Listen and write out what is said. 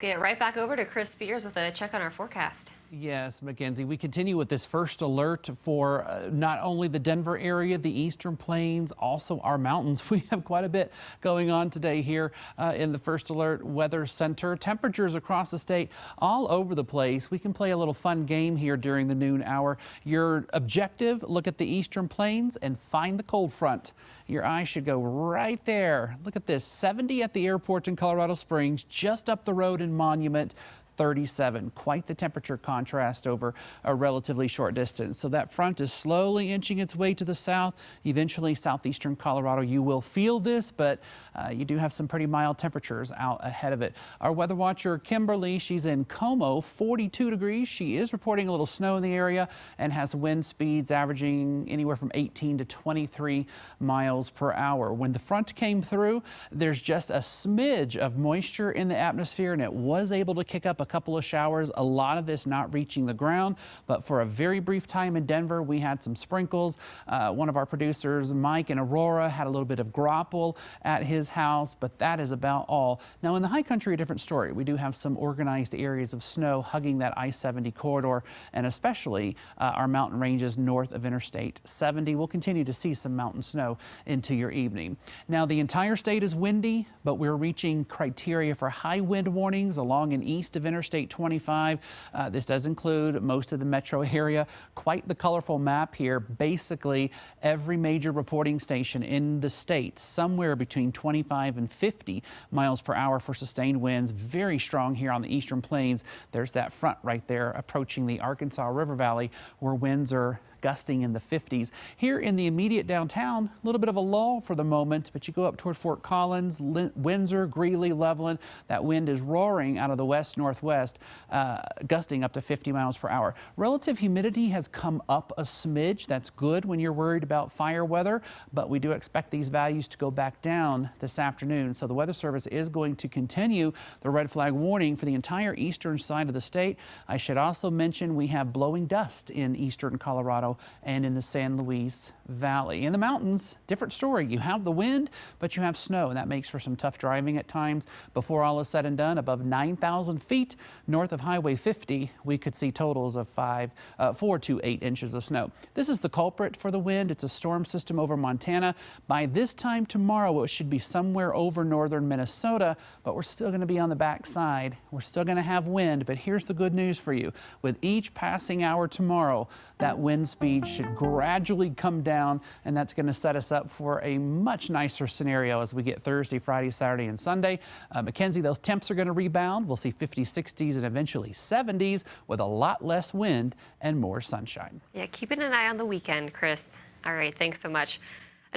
Get right back over to Chris Spears with a check on our forecast. Yes, Mackenzie, we continue with this first alert for not only the Denver area, the eastern plains, also our mountains. We have quite a bit going on today here in the first alert weather center. Temperatures across the state all over the place. We can play a little fun game here during the noon hour. Your objective, look at the eastern plains and find the cold front. Your eye should go right there. Look at this, 70 at the airport in Colorado Springs, just up the road in Monument. 37. Quite the temperature contrast over a relatively short distance. So that front is slowly inching its way to the south. Eventually, southeastern Colorado, you will feel this, but you do have some pretty mild temperatures out ahead of it. Our weather watcher, Kimberly, she's in Como, 42 degrees. She is reporting a little snow in the area and has wind speeds averaging anywhere from 18 to 23 miles per hour. When the front came through, there's just a smidge of moisture in the atmosphere, and it was able to kick up a couple of showers, a lot of this not reaching the ground, but for a very brief time in Denver, we had some sprinkles. One of our producers, Mike in Aurora, had a little bit of grapple at his house, but that is about all. Now in the high country, a different story. We do have some organized areas of snow hugging that I-70 corridor, and especially our mountain ranges north of Interstate 70. We'll continue to see some mountain snow into your evening. Now the entire state is windy, but we're reaching criteria for high wind warnings along and east of Interstate 25. This does include most of the metro area. Quite the colorful map here. Basically, every major reporting station in the state, somewhere between 25 and 50 miles per hour for sustained winds. Very strong here on the eastern plains. There's that front right there approaching the Arkansas River Valley where winds are gusting in the 50s. Here in the immediate downtown, a little bit of a lull for the moment, but you go up toward Fort Collins, Windsor, Greeley, Loveland, that wind is roaring out of the west-northwest, gusting up to 50 miles per hour. Relative humidity has come up a smidge. That's good when you're worried about fire weather, but we do expect these values to go back down this afternoon. So the Weather Service is going to continue the red flag warning for the entire eastern side of the state. I should also mention we have blowing dust in eastern Colorado and in the San Luis Valley. In the mountains, different story. You have the wind, but you have snow, and that makes for some tough driving at times. Before all is said and done, above 9,000 feet north of Highway 50, we could see totals of 4 to 8 inches of snow. This is the culprit for the wind. It's a storm system over Montana. By this time tomorrow, it should be somewhere over northern Minnesota, but we're still going to be on the backside. We're still going to have wind, but here's the good news for you. With each passing hour tomorrow, that wind speed should gradually come down, and that's going to set us up for a much nicer scenario as we get Thursday, Friday, Saturday, and Sunday. Mackenzie, those temps are going to rebound. We'll see 50s, 60s, and eventually 70s with a lot less wind and more sunshine. Yeah, keeping an eye on the weekend, Chris. All right, thanks so much.